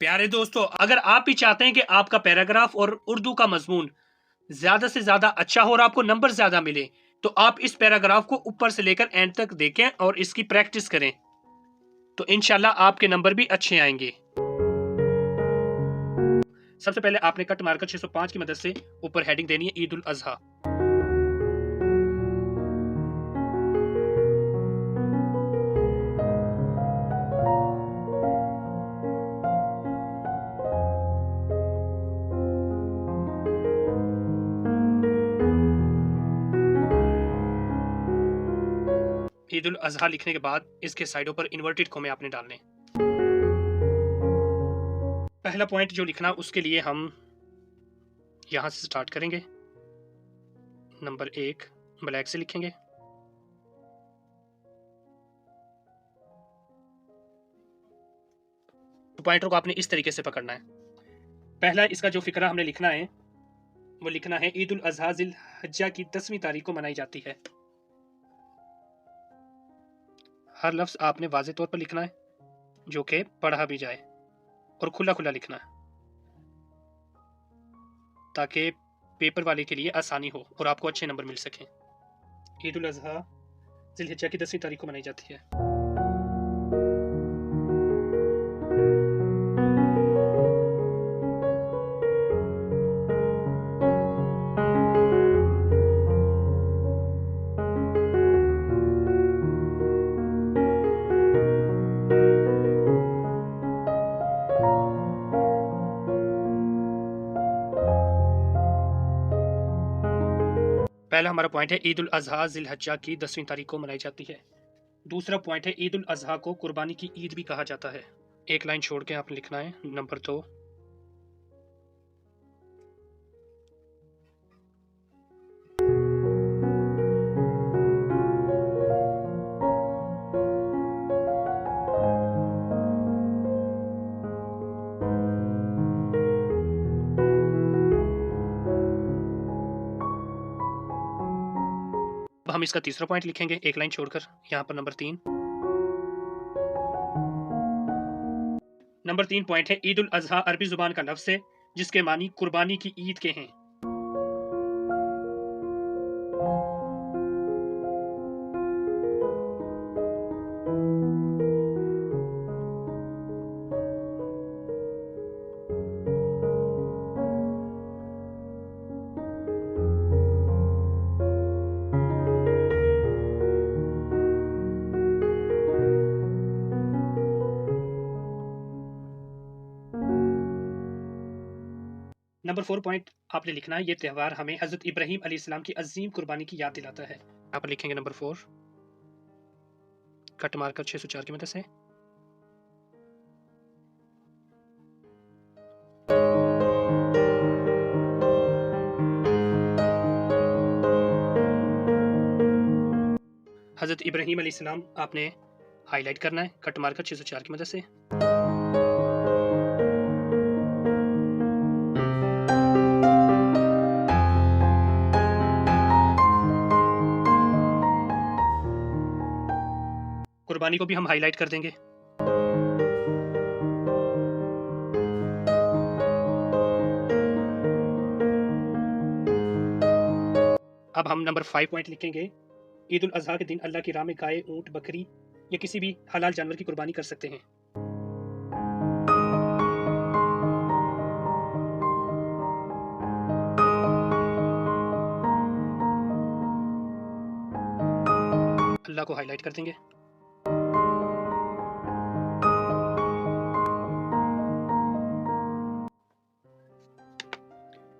प्यारे दोस्तों, अगर आप भी चाहते हैं कि आपका पैराग्राफ और उर्दू का मजमून ज्यादा से ज्यादा अच्छा हो और आपको नंबर ज्यादा मिले, तो आप इस पैराग्राफ को ऊपर से लेकर एंड तक देखें और इसकी प्रैक्टिस करें, तो इंशाल्लाह आपके नंबर भी अच्छे आएंगे। सबसे पहले आपने कट मार्कर 605 की मदद से ऊपर हेडिंग देनी है ईद उल अजहा। ईद उल अजहा लिखने के बाद इसके साइडों पर इन्वर्टेड कोमे आपने डालने। पहला पॉइंट जो लिखना उसके लिए हम यहां से स्टार्ट करेंगे। नंबर 1 ब्लैक से लिखेंगे। पॉइंटर को आपने इस तरीके से पकड़ना है। पहला इसका जो फिक्रा हमने लिखना है वो लिखना है ईद उल अजहा जिल हज्जा की 10वीं तारीख को मनाई जाती है। हर लफ्ज आपने वाज़े तौर पर लिखना है जो कि पढ़ा भी जाए, और खुला खुला लिखना है ताकि पेपर वाले के लिए आसानी हो और आपको अच्छे नंबर मिल सकें। ईद उल अजहा जिल हज्जा की 10वीं तारीख को मनाई जाती है। पहला हमारा पॉइंट है ईद उल अजहा जिल हज्जा की 10वीं तारीख को मनाई जाती है। दूसरा पॉइंट है ईद उल अजहा को कुर्बानी की ईद भी कहा जाता है। एक लाइन छोड़ के आपने लिखना है नंबर 2। अब हम इसका तीसरा पॉइंट लिखेंगे एक लाइन छोड़कर, यहाँ पर नंबर 3। नंबर 3 पॉइंट है ईद उल अजहा अरबी जुबान का लफ्ज है जिसके मानी कुर्बानी की ईद के हैं। नंबर 4 पॉइंट आपने लिखना है ये त्यौहार हमें हजरत इब्राहीम अलैहिस्सलाम की अजीम कुर्बानी की याद दिलाता है। यहाँ पर लिखेंगे नंबर 4 कट मार्कर 604 की मदद से। हजरत इब्राहीम अलैहिस्सलाम आपने हाईलाइट करना है कट मार्कर 604 की मदद से। कुर्बानी को भी हम हाईलाइट कर देंगे। अब हम नंबर 5 पॉइंट लिखेंगे ईद उल अजहा के दिन अल्लाह की राह में गाय, ऊंट, बकरी या किसी भी हलाल जानवर की कुर्बानी कर सकते हैं। अल्लाह को हाईलाइट कर देंगे।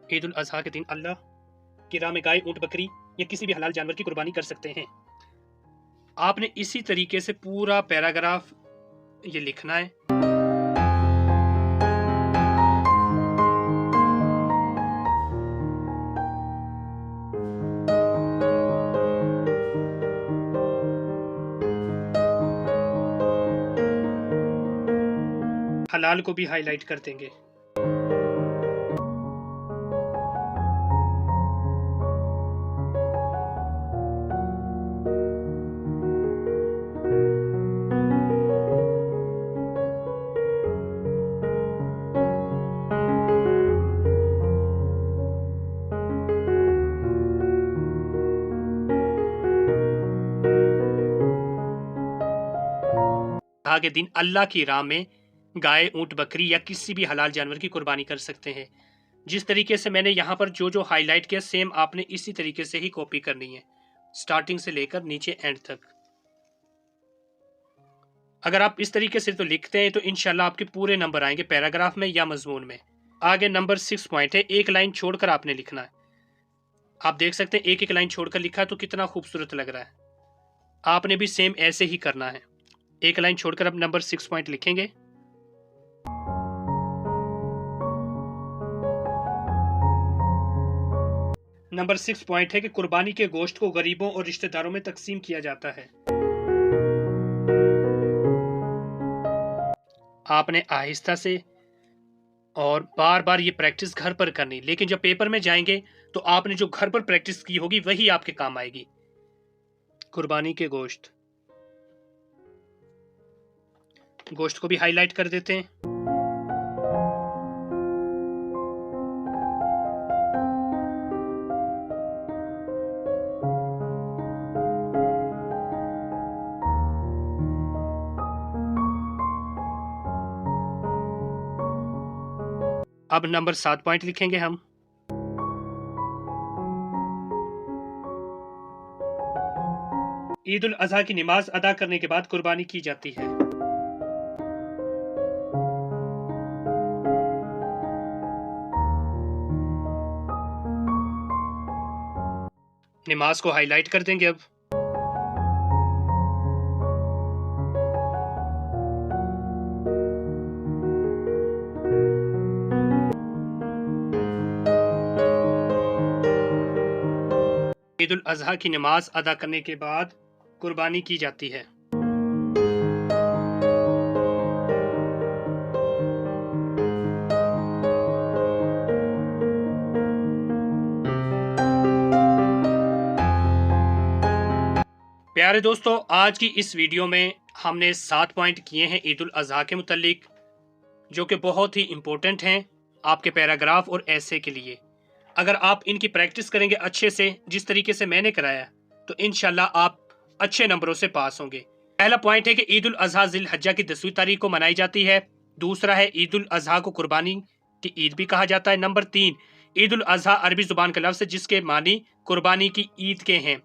ईद उल अजहा के दिन अल्लाह की राह में गाय, ऊंट, बकरी या किसी भी हलाल जानवर की कुर्बानी कर सकते हैं। आपने इसी तरीके से पूरा पैराग्राफ ये लिखना है। हलाल को भी हाईलाइट कर देंगे। अज़हा के दिन अल्लाह की राह में गाय, ऊंट, बकरी या किसी भी हलाल जानवर की कुर्बानी कर सकते हैं। जिस तरीके से मैंने यहाँ पर जो जो हाईलाइट किया, सेम आपने इसी तरीके से ही कॉपी करनी है, स्टार्टिंग से लेकर नीचे एंड तक। अगर आप इस तरीके से तो लिखते हैं तो इंशाल्लाह आपके पूरे नंबर आएंगे पैराग्राफ में या मजमून में। आगे नंबर 6 पॉइंट है, एक लाइन छोड़कर आपने लिखना है। आप देख सकते हैं एक एक लाइन छोड़कर लिखा है तो कितना खूबसूरत लग रहा है। आपने भी सेम ऐसे ही करना है, एक लाइन छोड़कर अब नंबर 6 पॉइंट लिखेंगे। नंबर 6 पॉइंट है कि कुर्बानी के गोश्त को गरीबों और रिश्तेदारों में तकसीम किया जाता है। आपने आहिस्ता से और बार बार ये प्रैक्टिस घर पर करनी, लेकिन जब पेपर में जाएंगे तो आपने जो घर पर प्रैक्टिस की होगी वही आपके काम आएगी। कुर्बानी के गोश्त को भी हाईलाइट कर देते हैं। अब नंबर 7 पॉइंट लिखेंगे हम। ईद उल अजहा की नमाज अदा करने के बाद कुर्बानी की जाती है। नमाज को हाईलाइट कर देंगे अब। ईद उल अजहा की नमाज अदा करने के बाद कुर्बानी की जाती है। प्यारे दोस्तों, आज की इस वीडियो में हमने 7 पॉइंट किए हैं ईद उल अजहा के मुतालिक, जो कि बहुत ही इम्पोर्टेंट हैं आपके पैराग्राफ और ऐसे के लिए। अगर आप इनकी प्रैक्टिस करेंगे अच्छे से, जिस तरीके से मैंने कराया, तो इंशाल्लाह आप अच्छे नंबरों से पास होंगे। पहला पॉइंट है कि ईद उल अजहा जिल हज्जा की 10वीं तारीख को मनाई जाती है। दूसरा है ईद उल अजहा को कुर्बानी की ईद भी कहा जाता है। नंबर 3, ईद उल अजहा अरबी जुबान का लफ्ज़ है जिसके मानी कुर्बानी की ईद के हैं।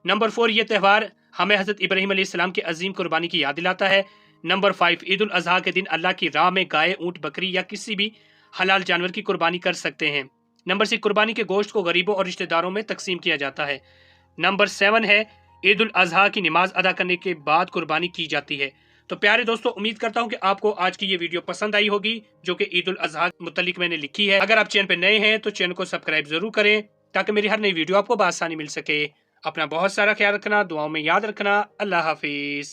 नंबर 4, यह त्यौहार हमें हज़रत इब्राहीम अलैहिस्सलाम की अजीम कुर्बानी की याद दिलाता है। नंबर 5, ईद उल अजहा के दिन अल्लाह की राह में गाय, ऊँट, बकरी या किसी भी हलाल जानवर की कुर्बानी कर सकते हैं। नंबर 6, कुर्बानी के गोश्त को गरीबों और रिश्तेदारों में तकसीम किया जाता है। नंबर 7 है ईद उल अजहा की नमाज अदा करने के बाद कुर्बानी की जाती है। तो प्यारे दोस्तों, उम्मीद करता हूं कि आपको आज की ये वीडियो पसंद आई होगी, जो कि ईद उल अजहा मुतालिक मैंने लिखी है। अगर आप चैनल पे नए हैं तो चैनल को सब्सक्राइब जरूर करें ताकि मेरी हर नई वीडियो आपको बआसानी मिल सके। अपना बहुत सारा ख्याल रखना, दुआओं में याद रखना। अल्लाह हाफिज।